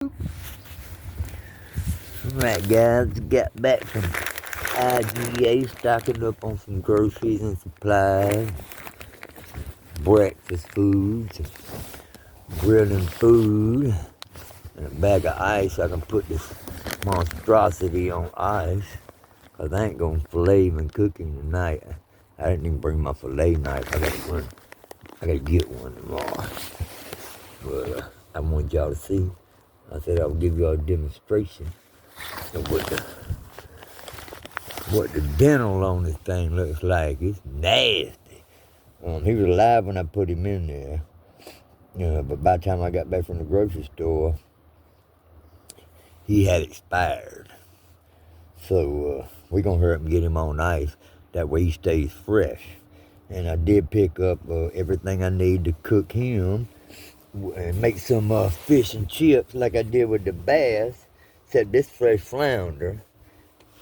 Alright guys, got back from IGA, stocking up on some groceries and supplies, breakfast foods, grilling food, and a bag of ice so I can put this monstrosity on ice, cause I ain't gonna fillet and cooking tonight. I didn't even bring my fillet knife. I gotta get one tomorrow. But I want y'all to see. I said I would give y'all a demonstration of what the dental on this thing looks like. It's nasty. He was alive when I put him in there. But by the time I got back from the grocery store, he had expired. So we're going to hurry up and get him on ice. That way he stays fresh. And I did pick up everything I need to cook him and make some fish and chips like I did with the bass, except this fresh flounder.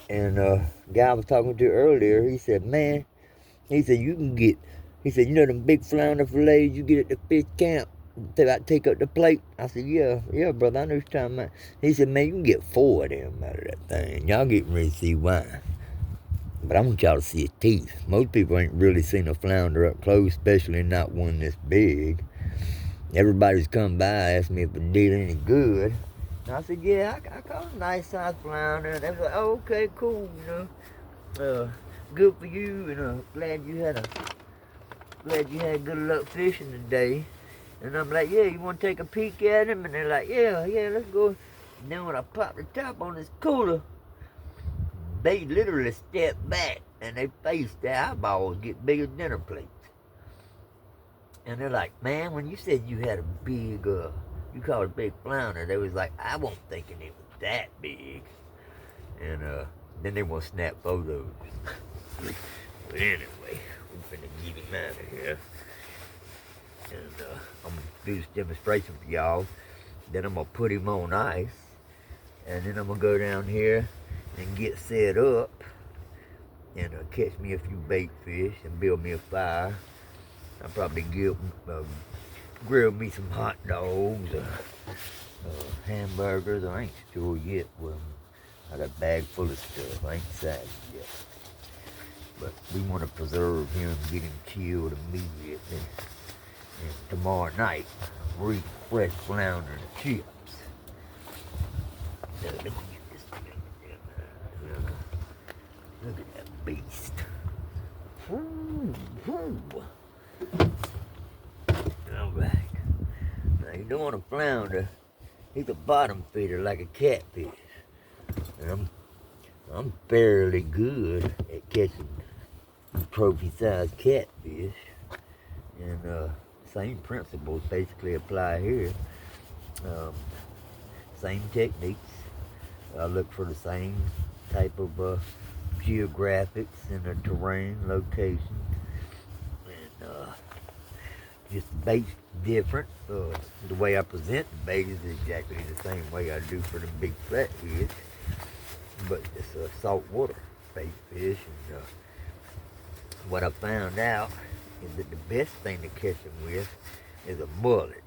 And guy I was talking to earlier, he said, man, he said, you know them big flounder fillets you get at the fish camp? Take up the plate. I said, yeah, brother, I know what you're talking about. He said, man, you can get 4 of them out of that thing. Y'all getting ready to see why. But I want y'all to see his teeth. Most people ain't really seen a flounder up close, especially not one this big. Everybody's come by, asked me if it did any good. And I said, yeah, I caught a nice size flounder. And they was like, oh, okay, cool, good for you, and glad you had good luck fishing today. And I'm like, yeah, you want to take a peek at him? And they're like, yeah, let's go. And then when I popped the top on this cooler, they literally stepped back and they faced their eyeballs get bigger than dinner plates. And they're like, man, when you said you had a big, you called it a big flounder, they was like, I wasn't thinking it was that big. And then they want to snap photos. But anyway, we're finna get him out of here. And I'm gonna do this demonstration for y'all. Then I'm gonna put him on ice. And then I'm gonna go down here and get set up. And catch me a few bait fish and build me a fire. I'll probably grill me some hot dogs or hamburgers. I ain't sure yet. Well, I got a bag full of stuff. I ain't decided yet. But we want to preserve him, get him chilled immediately. And tomorrow night, we're eating fresh flounder and chips. So let me get this together. Look at that beast. Ooh. Alright. Now you don't want a flounder. He's a bottom feeder like a catfish. And I'm fairly good at catching trophy-sized catfish. And same principles basically apply here. Same techniques. I look for the same type of geographics and the terrain, location. And just the bait's different. The way I present the bait is exactly the same way I do for the big flathead. But it's a saltwater bait fish. And what I found out is that the best thing to catch them with is a mullet.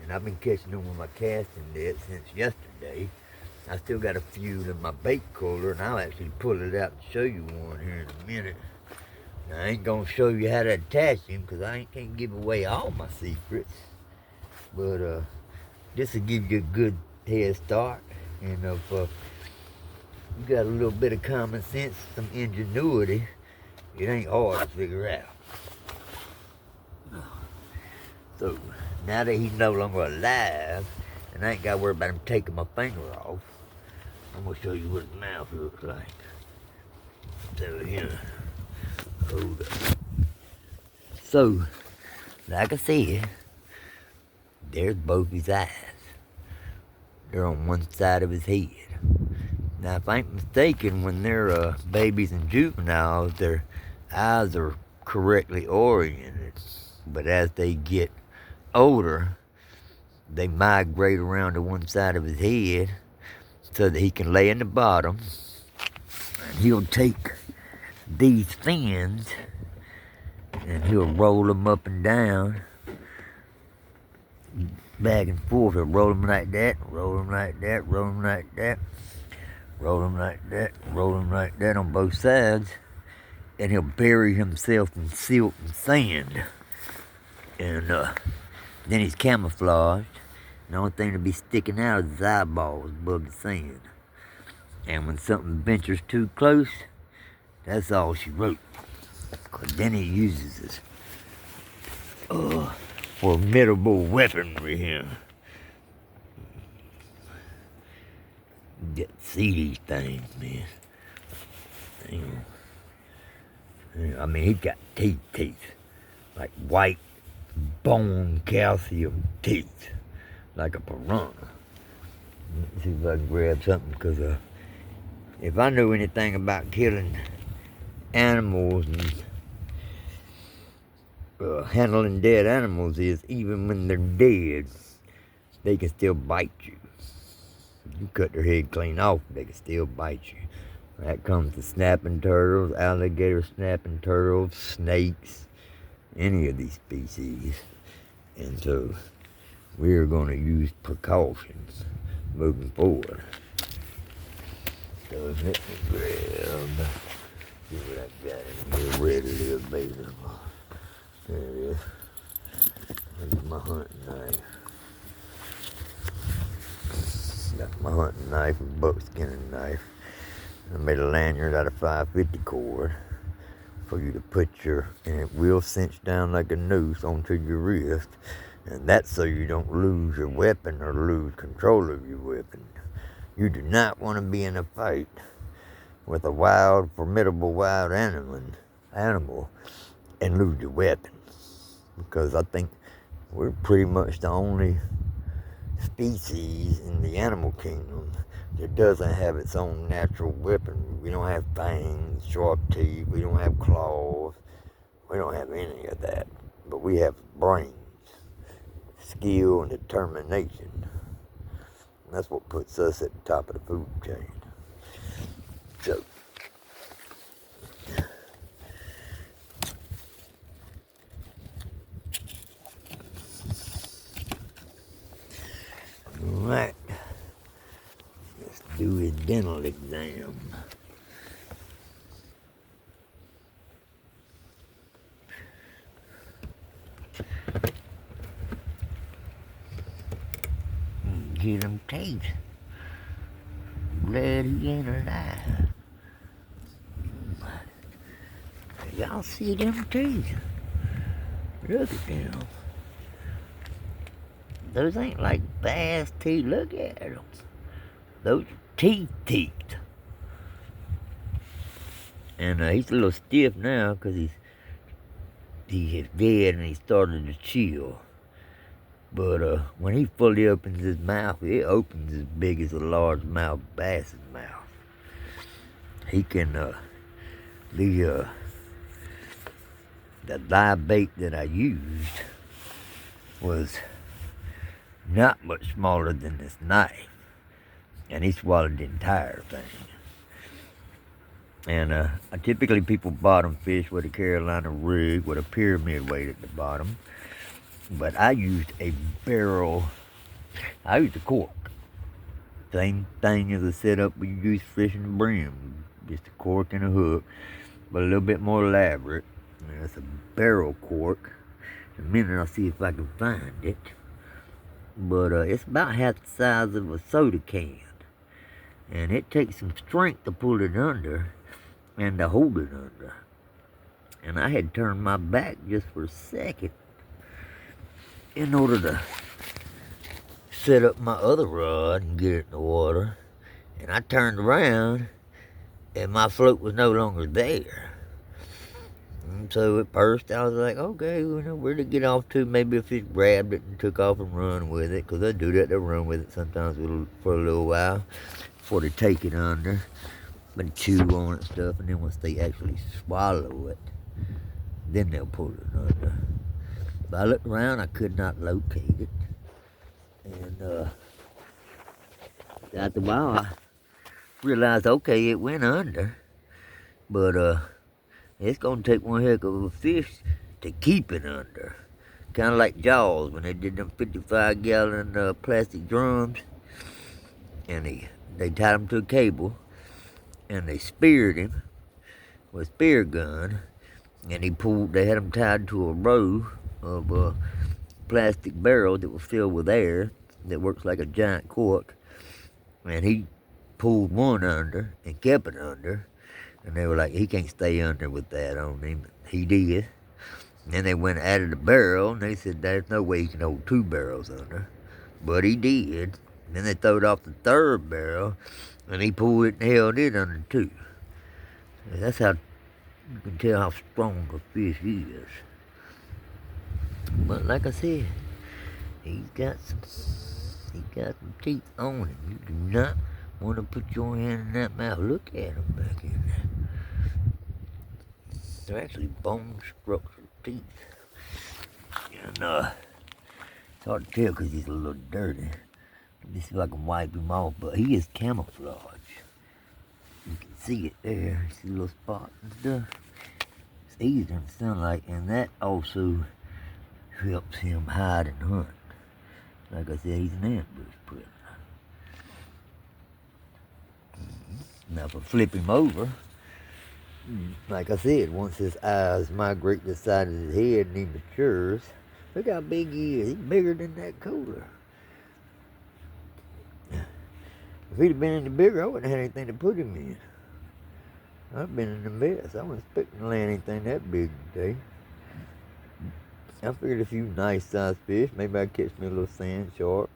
And I've been catching them with my casting net since yesterday. I still got a few in my bait cooler, and I'll actually pull it out and show you one here in a minute. Now, I ain't gonna show you how to attach him because I can't give away all my secrets. But this will give you a good head start. And if you got a little bit of common sense, some ingenuity, it ain't hard to figure out. So now that he's no longer alive, and I ain't got to worry about him taking my finger off, I'm going to show you what his mouth looks like. So here, hold up. So, like I said, there's both his eyes. They're on one side of his head. Now, if I ain't mistaken, when they're babies and juveniles, their eyes are correctly oriented. But as they get older, they migrate around to one side of his head so that he can lay in the bottom. And he'll take these fins and he'll roll them up and down back and forth. He'll roll them like that, roll them like that, roll them like that, roll them like that, roll them like that on both sides. And he'll bury himself in silt and sand. And then he's camouflaged. The only thing to be sticking out is his eyeballs above the sand. And when something ventures too close, that's all she wrote. Because then he uses his formidable weaponry here. You get to see these things, man. I mean, he's got teeth. Like white, bone, calcium teeth. Like a piranha. Let's see if I can grab something, because if I knew anything about killing animals and handling dead animals, is even when they're dead, they can still bite you. You cut their head clean off, they can still bite you. That comes to snapping turtles, alligator snapping turtles, snakes, any of these species. And so we're going to use precautions moving forward. So let me grab, see what I got in here readily available. There it is. Here's my hunting knife. Got my hunting knife and buckskin knife. I made a lanyard out of 550 cord for you to put and it will cinch down like a noose onto your wrist. And that's so you don't lose your weapon or lose control of your weapon. You do not want to be in a fight with a formidable wild animal and lose your weapon. Because I think we're pretty much the only species in the animal kingdom that doesn't have its own natural weapon. We don't have fangs, sharp teeth, we don't have claws, we don't have any of that. But we have brains, skill, and determination. And that's what puts us at the top of the food chain. So, alright, let's do his dental exam. Get him teeth. Glad he ain't alive. Y'all see them teeth? Look at them. Those ain't like bass teeth. Look at them. Those are teeth. And he's a little stiff now because he's dead and he's starting to chill. But when he fully opens his mouth, it opens as big as a largemouth bass's mouth. He can, the live bait that I used was not much smaller than this knife. And he swallowed the entire thing. And typically people bottom fish with a Carolina rig with a pyramid weight at the bottom. But I used a barrel. I used a cork. Same thing as a setup we use fishing the brim. Just a cork and a hook, but a little bit more elaborate. And it's a barrel cork. In a minute I'll see if I can find it. But it's about half the size of a soda can. And it takes some strength to pull it under and to hold it under. And I had turned my back just for a second in order to set up my other rod and get it in the water. And I turned around and my float was no longer there. And so at first I was like, okay, you know, where to get off to? Maybe if fish grabbed it and took off and run with it, because they do that, they'll run with it sometimes for a little while before they take it under. But they chew on it and stuff, and then once they actually swallow it, then they'll pull it under. But I looked around, I could not locate it. And after a while, I realized, okay, it went under. But it's going to take one heck of a fish to keep it under. kind of like Jaws when they did them 55-gallon plastic drums, and they tied him to a cable, and they speared him with a spear gun, and they had him tied to a row of plastic barrels that was filled with air that works like a giant cork, and he pulled one under and kept it under, and they were like, he can't stay under with that on him. He did. And then they went and added a barrel, and they said there's no way he can hold two barrels under, but he did. And then they throwed off the third barrel, and he pulled it and held it under too. And that's how you can tell how strong a fish is. But like I said, he's got some teeth on him. You do not want to put your hand in that mouth. Look at him back in there. They're actually bone structured teeth. And it's hard to tell because he's a little dirty. Let me see if I can wipe him off, but he is camouflage. You can see it there. See the little spots and stuff. It's easy in the sunlight, and that also helps him hide and hunt. Like I said, he's an ambush predator. Now, if I flip him over, like I said, once his eyes migrate to the side of his head and he matures, look how big he is. He's bigger than that cooler. If he'd have been any bigger, I wouldn't have had anything to put him in. I've been in the mess. I wasn't expecting to land anything that big today. I figured a few nice sized fish. Maybe I'd catch me a little sand shark.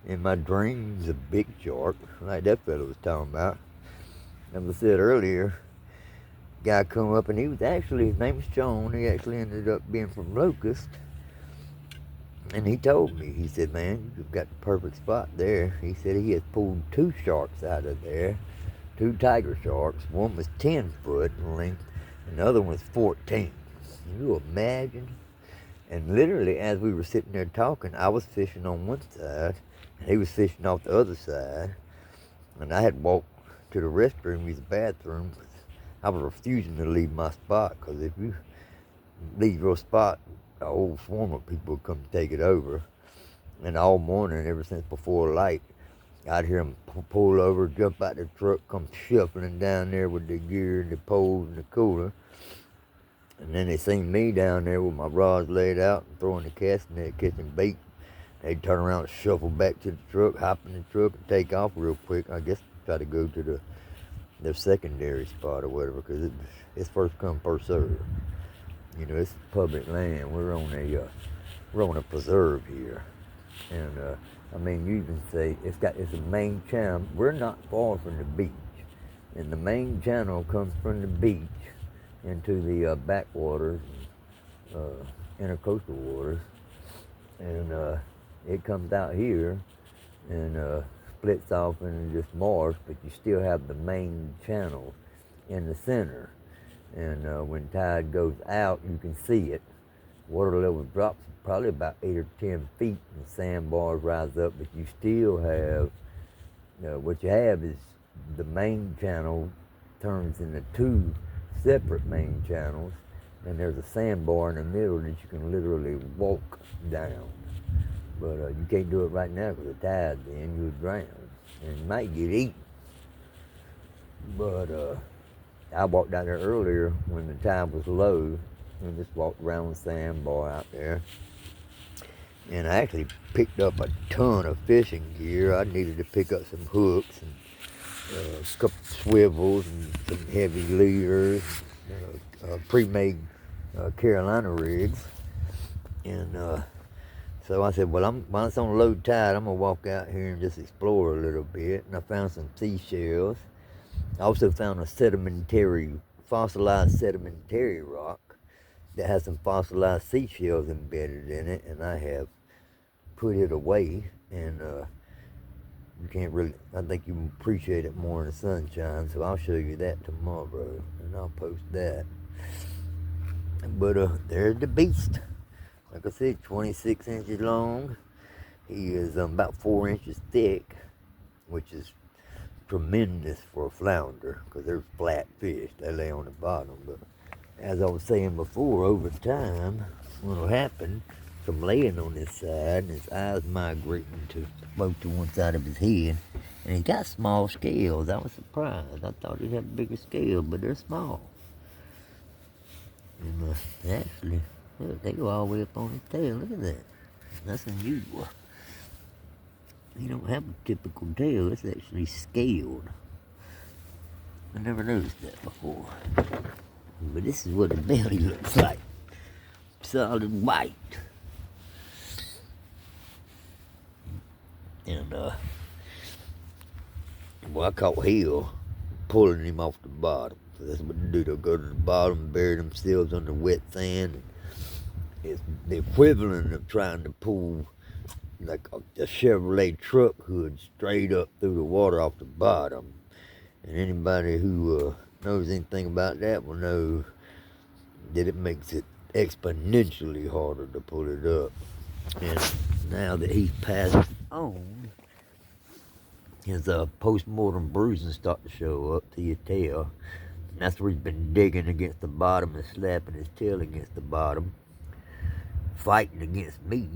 In my dreams, a big shark, like that fellow was talking about. As I said earlier, guy come up and he was actually, his name was Sean. He actually ended up being from Locust. And he told me, he said, man, you've got the perfect spot there. He said he has pulled two sharks out of there, two tiger sharks. One was 10 foot in length, and the other one was 14. Can you imagine? And literally, as we were sitting there talking, I was fishing on one side, and he was fishing off the other side. And I had walked to the restroom, use the bathroom. I was refusing to leave my spot, because if you leave your spot, a whole swarm of people would come take it over. And all morning, ever since before light, I'd hear them pull over, jump out the truck, come shuffling down there with the gear and the poles and the cooler. And then they seen me down there with my rods laid out and throwing the cast net, catching bait. They'd turn around and shuffle back to the truck, hop in the truck, and take off real quick. I guess try to go to their secondary spot or whatever, because it's first come, first serve. You know, it's public land. We're on a preserve here, and I mean, you can say it's a main channel. We're not far from the beach, and the main channel comes from the beach into the backwaters, intercoastal waters, and it comes out here and splits off into just marsh, but you still have the main channel in the center. And when tide goes out, you can see it. Water level drops probably about 8 or 10 feet, and sandbars rise up, but you still have, what you have is the main channel turns into two separate main channels, and there's a sandbar in the middle that you can literally walk down. But you can't do it right now because the tide's in, you would drown, and you might get eaten. But I walked down there earlier when the tide was low and just walked around the sandbar out there. And I actually picked up a ton of fishing gear. I needed to pick up some hooks and a couple swivels and some heavy leaders, pre-made Carolina rigs. And so I said, well, while it's on low tide, I'm going to walk out here and just explore a little bit. And I found some seashells. I also found a fossilized sedimentary rock that has some fossilized seashells embedded in it, and I have put it away, and you can't really, I think you appreciate it more in the sunshine, so I'll show you that tomorrow, and I'll post that. But there's the beast. Like I said, 26 inches long. He is about 4 inches thick, which is tremendous for a flounder, because they're flat fish. They lay on the bottom. But as I was saying before, over time, what will happen him laying on his side, and his eyes migrating to both to one side of his head. And he got small scales. I was surprised. I thought he'd have bigger scales, but they're small. And actually, look, they go all the way up on his tail. Look at that. That's unusual. He don't have a typical tail. It's actually scaled. I never noticed that before. But this is what the belly looks like. Solid white. And, well, I caught hell pulling him off the bottom. So that's what they do. They'll go to the bottom, bury themselves under wet sand. And it's the equivalent of trying to pull like a Chevrolet truck hood straight up through the water off the bottom. And anybody who knows anything about that will know that it makes it exponentially harder to pull it up. And now that he's passed on, his post-mortem bruising start to show up to your tail. And that's where he's been digging against the bottom and slapping his tail against the bottom, fighting against me.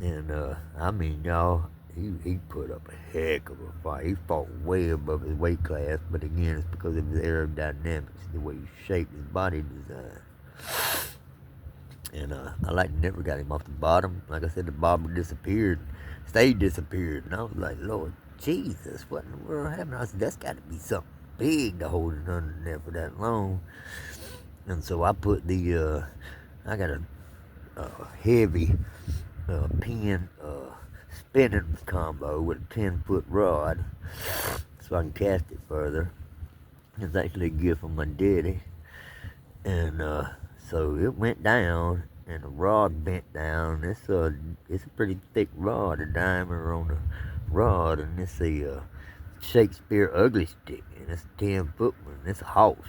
And I mean, y'all, he put up a heck of a fight. He fought way above his weight class, but again, it's because of his aerodynamics, the way he shaped his body design. And I like never got him off the bottom. Like I said, the bobber disappeared, stayed disappeared. And I was like, Lord Jesus, what in the world happened? I said, that's got to be something big to hold it under there for that long. And so I put I got a heavy pin spinning combo with a 10-foot rod so I can cast it further. It's actually a gift from my daddy. And so it went down, and the rod bent down. It's a pretty thick rod, a diameter on the rod, and it's a Shakespeare ugly stick, and it's a 10-foot one. It's a horse.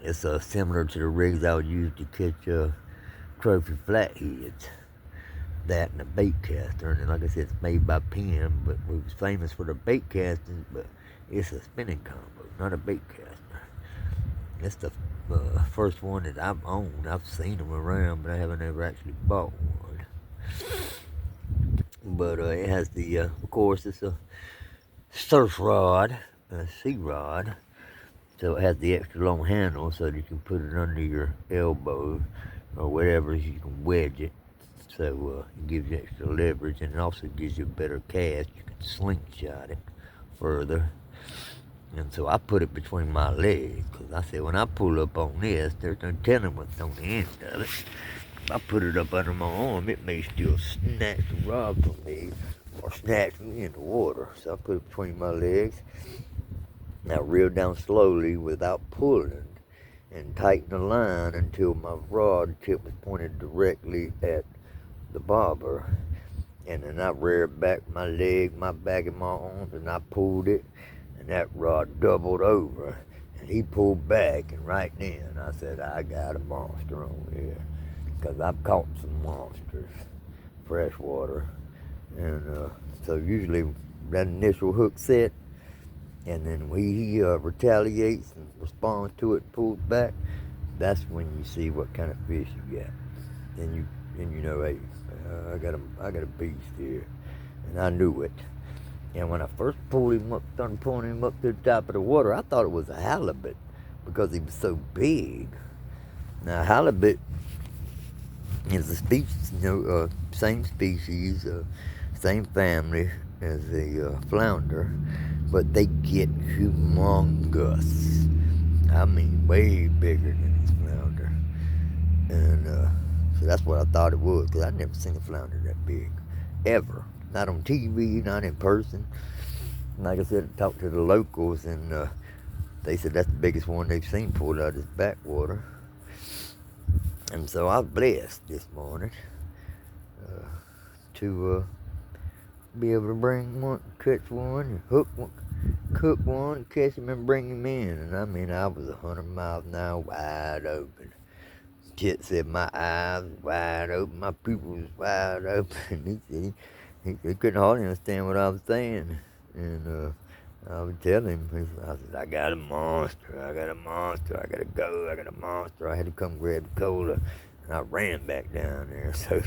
It's similar to the rigs I would use to catch trophy flatheads. That and a bait caster, and like I said, it's made by Penn, but we was famous for the bait casting, but it's a spinning combo, not a bait caster. It's the first one that I've owned. I've seen them around, but I haven't ever actually bought one. But it has the, of course, it's a surf rod, a sea rod, so it has the extra long handle so that you can put it under your elbow or whatever, you can wedge it. So it gives you extra leverage, and it also gives you a better cast. You can slingshot it further. And so I put it between my legs, because I said when I pull up on this, there's no telling what's on the end of it. If I put it up under my arm, it may still snatch the rod from me or snatch me in the water. So I put it between my legs. Now reel down slowly without pulling and tighten the line until my rod tip was pointed directly at the bobber, and then I reared back my leg, my back, and my arms, and I pulled it, and that rod doubled over, and he pulled back, and right then I said, I got a monster on here, because I've caught some monsters, freshwater, and so usually that initial hook set, and then he retaliates and responds to it, pulls back. That's when you see what kind of fish you got, and you know, hey, I got a beast here, and I knew it. And when I first started pulling him up to the top of the water, I thought it was a halibut because he was so big. Now halibut is a species, same species, same family as a flounder, but they get humongous. I mean, way bigger than this flounder, and so that's what I thought it was, because I'd never seen a flounder that big, ever. Not on TV, not in person. And like I said, I talked to the locals, and they said that's the biggest one they've seen pulled out of this backwater. And so I was blessed this morning to be able to bring one, catch one, hook one, cook one, catch him, and bring him in. And I mean, I was 100 miles an hour, wide open. Kit said my eyes wide open, my pupils wide open. He said he couldn't hardly understand what I was saying. And I would tell him, I said, I got a monster, I got a monster, I gotta go, I got a monster. I had to come grab the cola. And I ran back down there. So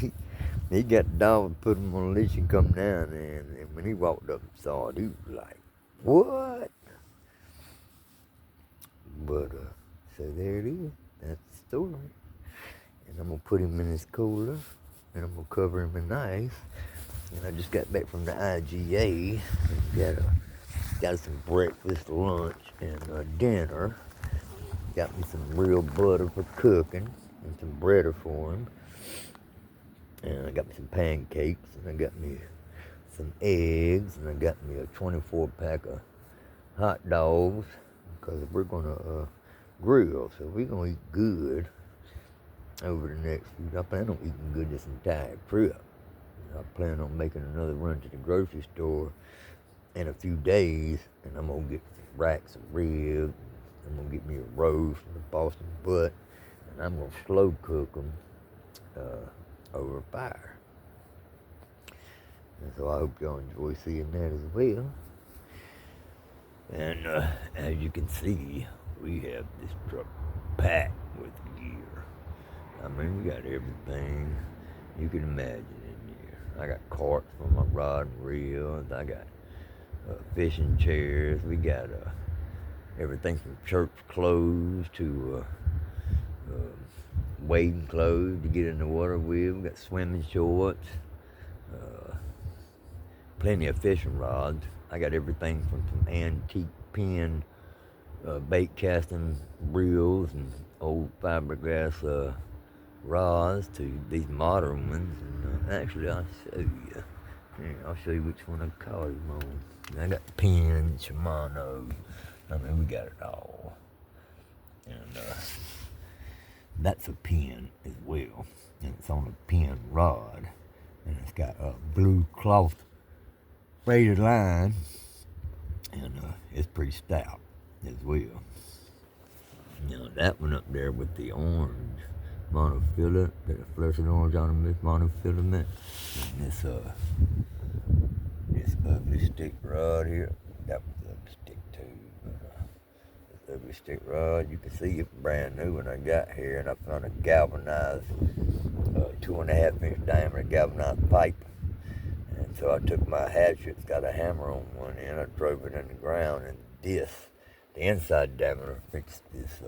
he got the dog, put him on a leash and come down there. And when he walked up and saw it, he was like, what? But, so there it is. That's the story. And I'm going to put him in his cooler. And I'm going to cover him in ice. And I just got back from the IGA. And got some breakfast, lunch, and dinner. Got me some real butter for cooking. And some bread for him. And I got me some pancakes. And I got me some eggs. And I got me a 24-pack of hot dogs. Because we're going to grill. So we're going to eat good over the next few. I plan on eating good this entire trip. I plan on making another run to the grocery store in a few days, and I'm going to get some racks of ribs. I'm going to get me a roast and a Boston butt, and I'm going to slow cook them over a fire. And so I hope y'all enjoy seeing that as well. And as you can see, we have this truck packed with gear. I mean, we got everything you can imagine in here. I got carts for my rod and reels. I got fishing chairs. We got everything from church clothes to wading clothes to get in the water with. We got swimming shorts. Plenty of fishing rods. I got everything from some antique pin bait casting reels and old fiberglass rods to these modern ones. And actually, I'll show you. Here, I'll show you which one I caught him on. I got the pins, Shimano. I mean, we got it all. And that's a pin as well. And it's on a pin rod. And it's got a blue cloth braided line. And it's pretty stout as well. Now, that one up there with the orange monofilament, got a fluorescent orange on this monofilament. And this ugly stick rod here, that was an ugly stick too. But, this ugly stick rod, you can see it's brand new when I got here, and I found a galvanized 2.5 inch diameter galvanized pipe. And so I took my hatchet, it's got a hammer on one end, I drove it in the ground, and the inside diameter fixed this